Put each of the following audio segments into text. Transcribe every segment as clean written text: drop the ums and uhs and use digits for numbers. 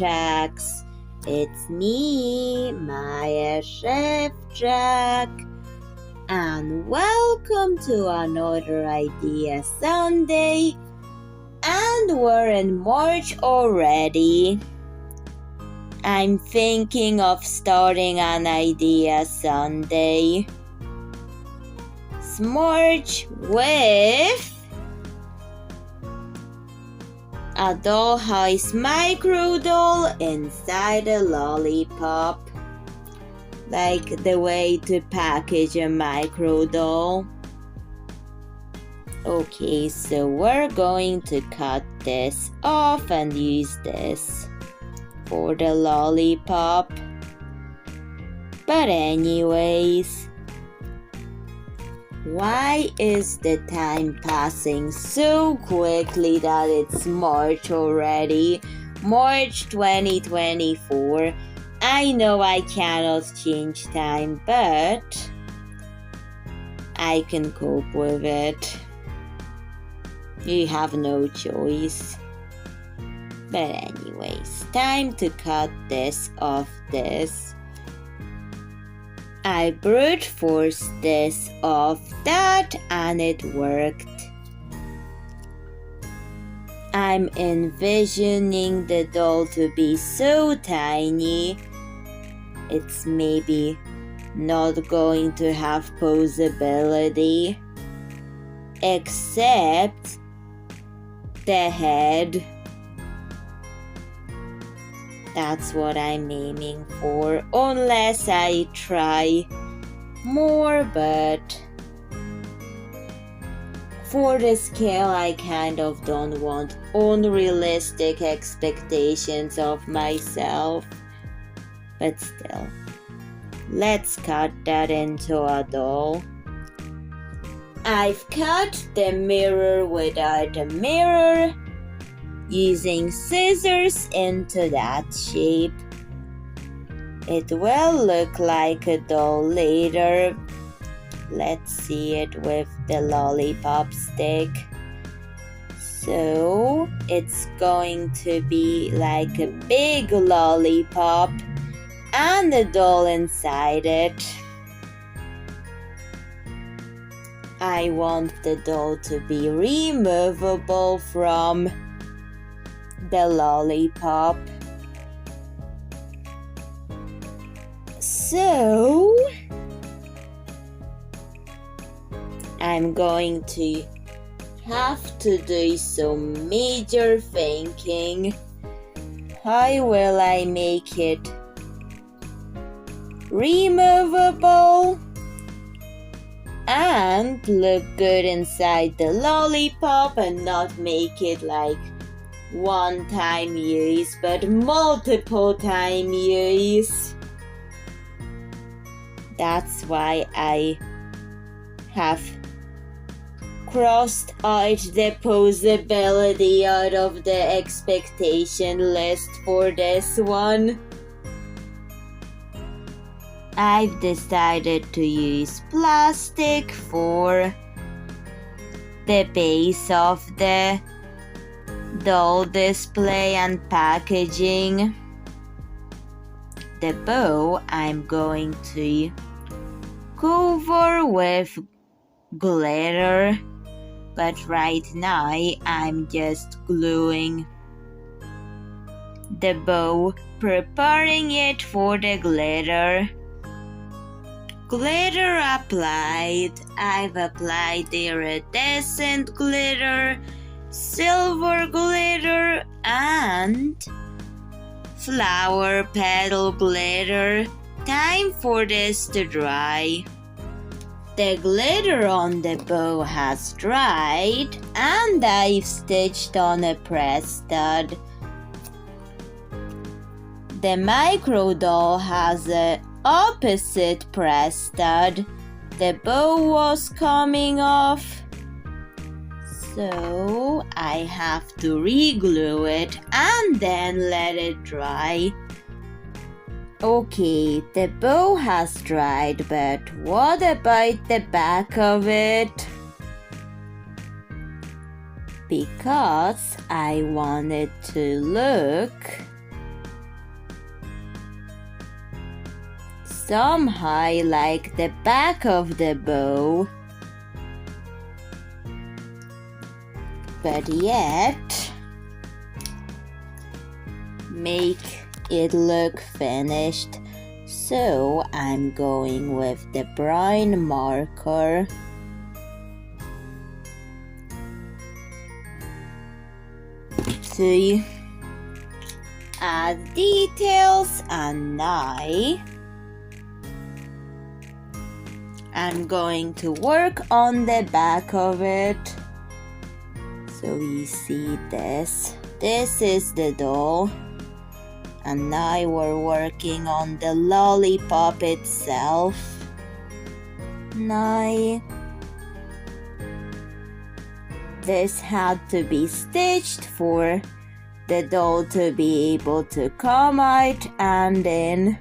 Szewczaks. It's me, Maja Szewczak, and welcome to another Idea Sunday. And we're in March already. I'm thinking of starting an Idea Sunday. March with a dollhouse micro doll inside a lollipop, like the way to package a micro doll. Okay, so we're going to cut this off and use this for the lollipop. But anyways, why is the time passing so quickly that it's March already? March 2024. I know I cannot change time, but I can cope with it. You have no choice. But anyways, time to cut this off this. I brute forced this off that and it worked. I'm envisioning the doll to be so tiny, it's maybe not going to have posability, except the head. That's what I'm aiming for, unless I try more, but for the scale I kind of don't want unrealistic expectations of myself. But still, let's cut that into a doll. I've cut the mirror without a mirror, using scissors into that shape. It will look like a doll later. Let's see it with the lollipop stick. So it's going to be like a big lollipop and a doll inside it. I want the doll to be removable from the lollipop. So I'm going to have to do some major thinking. How will I make it removable and look good inside the lollipop and not make it like one-time use, but multiple-time use? That's why I have crossed out the possibility out of the expectation list for this one. I've decided to use plastic for the base of the doll display and packaging. The bow I'm going to cover with glitter, but right now I'm just gluing the bow, preparing it for the glitter. Glitter applied. I've applied iridescent glitter, silver glitter, and flower petal glitter. Time for this to dry. The glitter on the bow has dried and I've stitched on a press stud. The micro doll has a opposite press stud. The bow was coming off, so I have to re-glue it and then let it dry. Okay, the bow has dried, but what about the back of it? Because I want it to look some high like the back of the bow, but yet make it look finished. So I'm going with the brown marker to add details, and now I'm going to work on the back of it. So you see this. This is the doll. And now we're working on the lollipop itself. Now this had to be stitched for the doll to be able to come out and in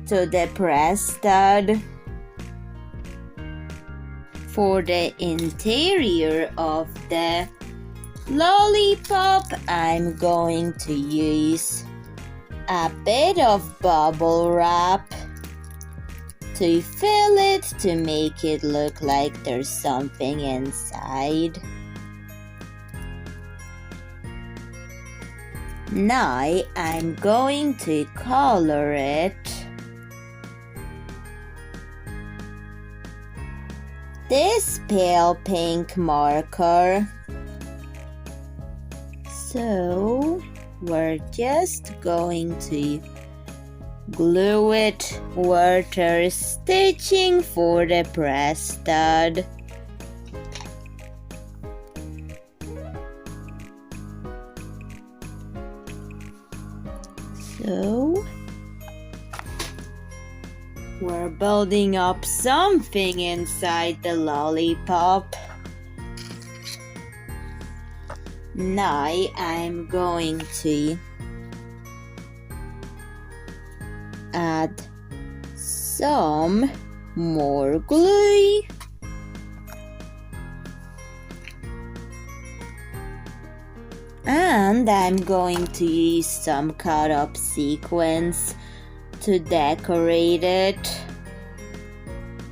to the press stud. For the interior of the lollipop, I'm going to use a bit of bubble wrap to fill it to make it look like there's something inside. Now I'm going to color it. This pale pink marker. So we're just going to glue it where there's stitching for the press stud. So we're building up something inside the lollipop. Now I'm going to add some more glue. And I'm going to use some cut up sequins to decorate it.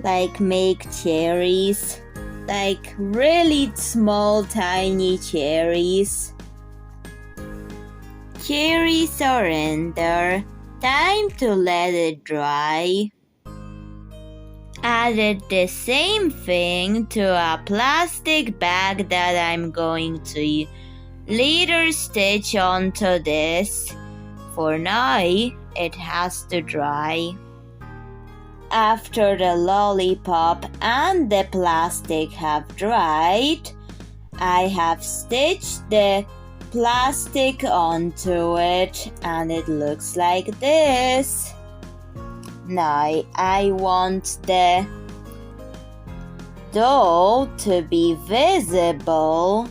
Like make cherries. Like really small tiny cherries. Cherries are in there. Time to let it dry. Added the same thing to a plastic bag that I'm going to later stitch onto this. For now, it has to dry. After the lollipop and the plastic have dried, I have stitched the plastic onto it and it looks like this. Now I want the doll to be visible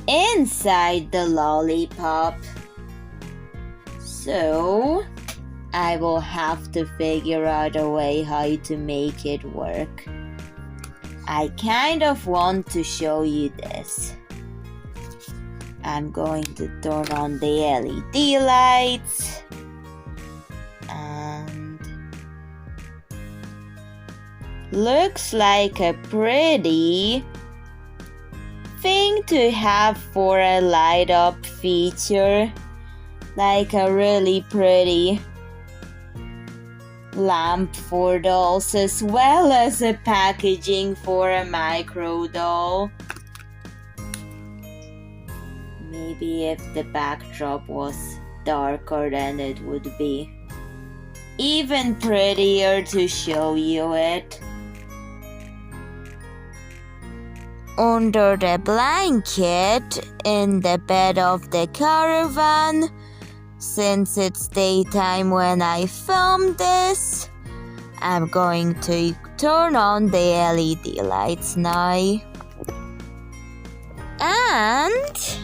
inside the lollipop. So I will have to figure out a way how to make it work. I kind of want to show you this. I'm going to turn on the LED lights and looks like a pretty thing to have for a light up feature, like a really pretty lamp for dolls as well as a packaging for a micro doll. Maybe if the backdrop was darker then it would be even prettier to show you it. Under the blanket in the bed of the caravan, since it's daytime when I film this, I'm going to turn on the LED lights now. And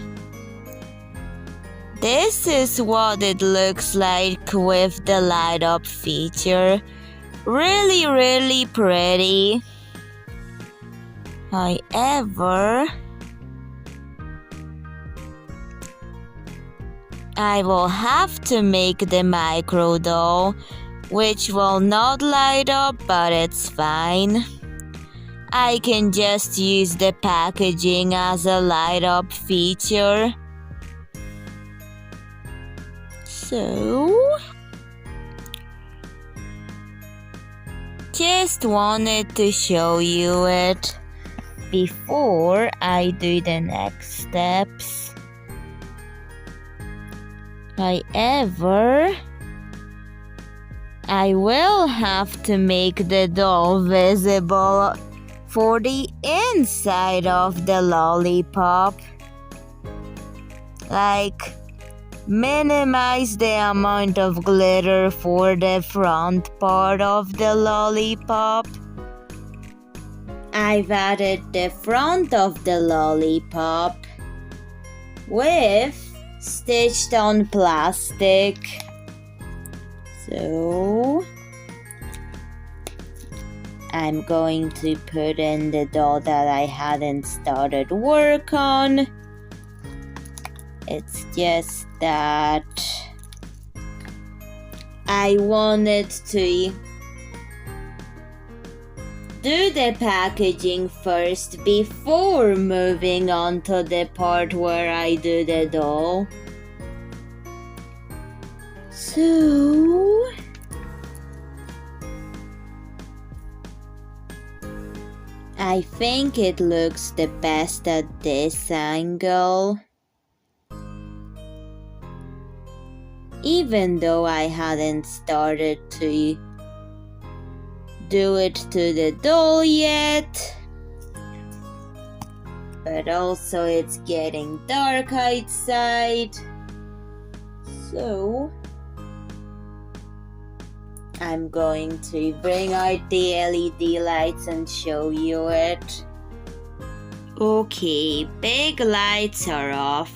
this is what it looks like with the light up feature. Really, really pretty. However, I will have to make the micro doll, which will not light up, but it's fine. I can just use the packaging as a light up feature. So, just wanted to show you it before I do the next steps. However, I will have to make the doll visible for the inside of the lollipop. Like, minimize the amount of glitter for the front part of the lollipop. I've added the front of the lollipop with stitched on plastic. So I'm going to put in the doll that I hadn't started work on. It's just that I wanted to do the packaging first before moving on to the part where I do the doll. So I think it looks the best at this angle. Even though I hadn't started to do it to the doll yet. But also it's getting dark outside. So I'm going to bring out the LED lights and show you it. Okay, big lights are off.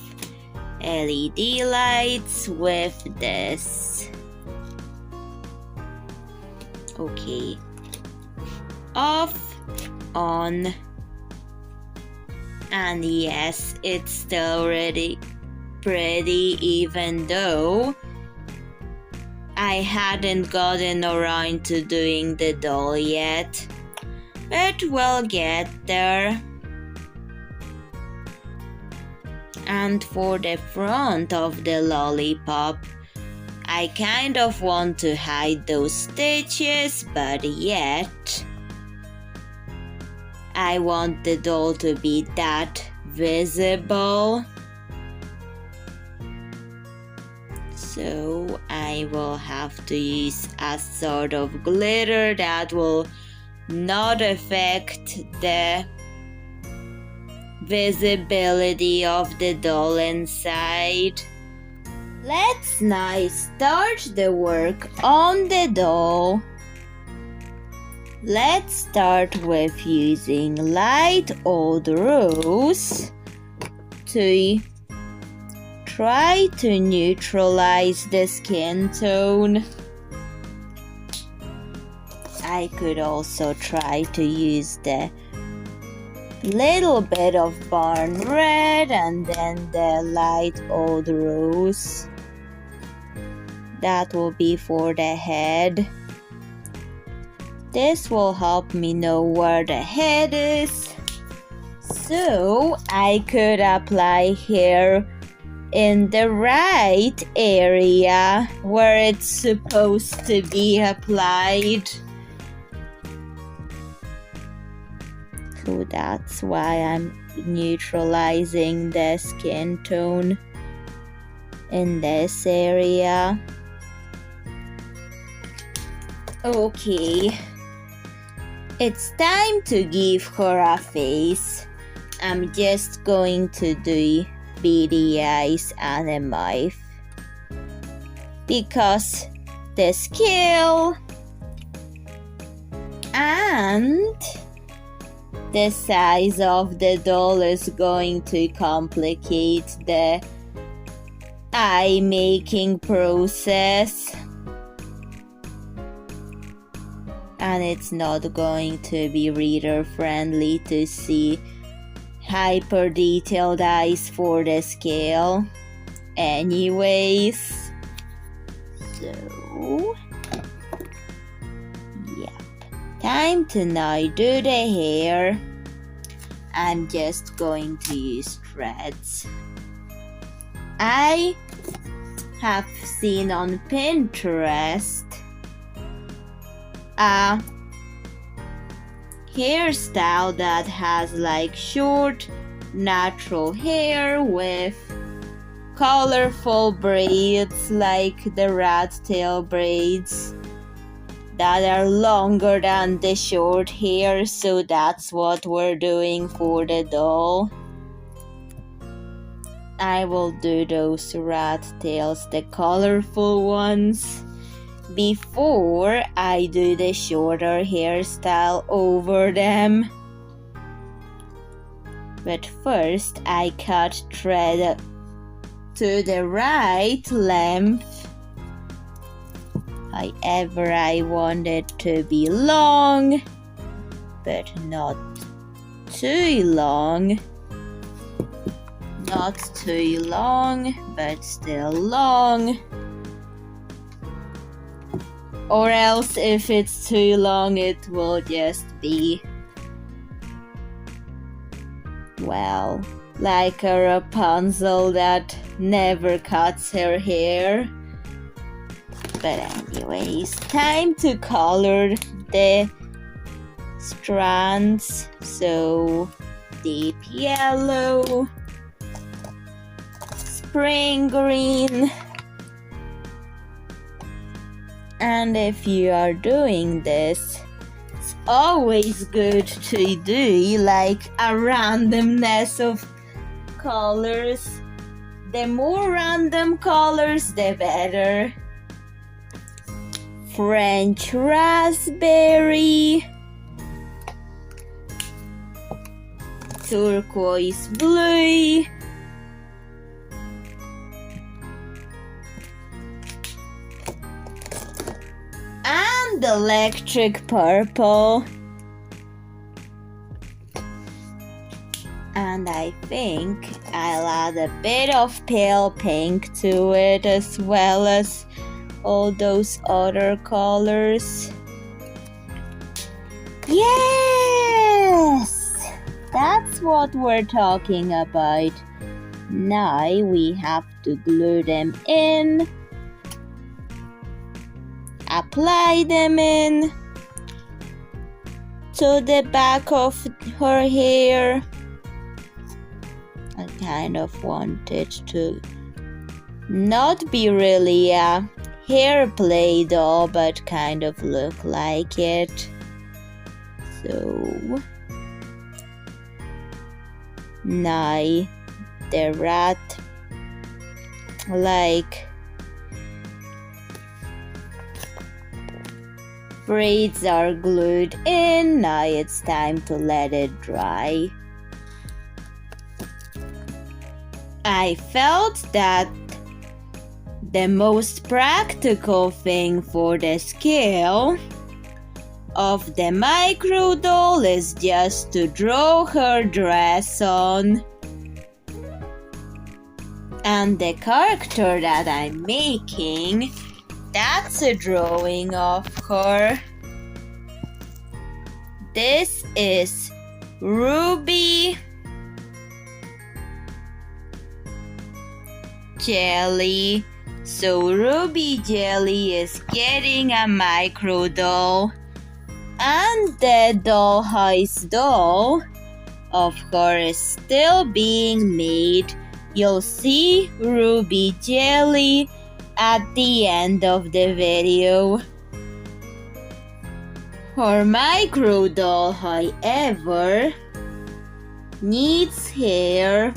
LED lights with this. Okay. Off, on, and yes, it's still really pretty even though I hadn't gotten around to doing the doll yet, but we'll get there. And for the front of the lollipop, I kind of want to hide those stitches, but yet I want the doll to be that visible. So I will have to use a sort of glitter that will not affect the visibility of the doll inside. Let's now start the work on the doll. Let's start with using light old rose to try to neutralize the skin tone. I could also try to use the little bit of barn red and then the light old rose. That will be for the head. This will help me know where the head is, so I could apply hair in the right area where it's supposed to be applied. So that's why I'm neutralizing the skin tone in this area. Okay, it's time to give her a face. I'm just going to do beady eyes and a mouth because the scale and the size of the doll is going to complicate the eye making process, and it's not going to be reader friendly to see hyper detailed eyes for the scale. anyways. So, yep. Time to now do the hair. I'm just going to use threads. I have seen on Pinterest a hairstyle that has like short natural hair with colorful braids like the rat tail braids that are longer than the short hair, so that's what we're doing for the doll. I will do those rat tails, the colorful ones, before I do the shorter hairstyle over them. But first I cut thread to the right length. However, I want it to be long, but not too long. Not too long, but still long. Or else if it's too long, it will just be, well, like a Rapunzel that never cuts her hair. But anyways, time to color the strands. So deep yellow, spring green. And if you are doing this, it's always good to do like a randomness of colors. The more random colors, the better. French raspberry, turquoise blue, and electric purple. And I think I'll add a bit of pale pink to it, as well as all those other colors. Yes! That's what we're talking about. Now we have to glue them in. Apply them in to the back of her hair. I kind of want it to not be really a hair play doll, but kind of look like it. So now the rat like braids are glued in. Now it's time to let it dry. I felt that the most practical thing for the scale of the micro doll is just to draw her dress on. And the character that I'm making, that's a drawing of her. This is Ruby Jelly. So Ruby Jelly is getting a micro doll. And the dollhouse doll of her is still being made. You'll see Ruby Jelly at the end of the video. Her micro doll, however, needs hair.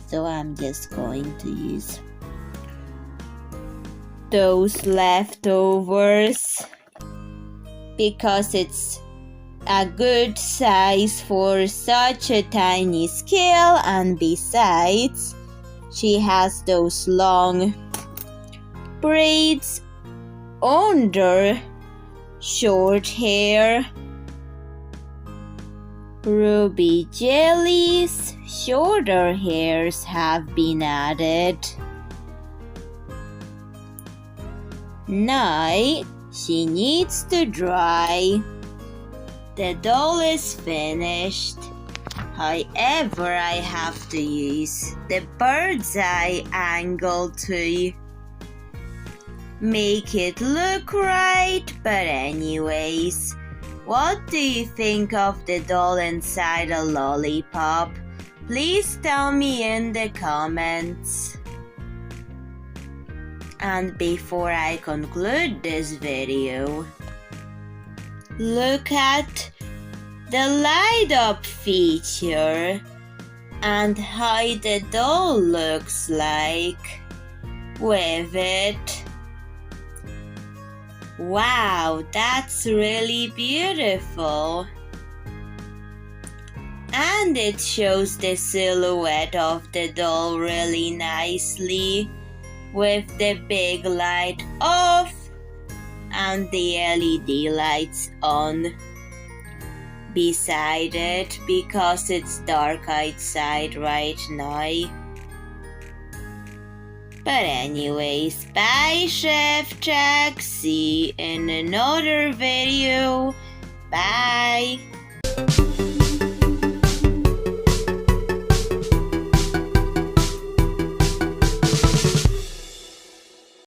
So I'm just going to use those leftovers because it's a good size for such a tiny scale, and besides, she has those long braids under short hair. Ruby Jelly's shorter hairs have been added. Now she needs to dry. The doll is finished. However, I have to use the bird's eye angle to make it look right. But anyways, what do you think of the doll inside a lollipop? Please tell me in the comments. And before I conclude this video, look at the light up feature and how the doll looks like with it. Wow, that's really beautiful. And it shows the silhouette of the doll really nicely with the big light off and the LED lights on beside it because it's dark outside right now. But anyways, bye Szewczak, see you in another video. Bye.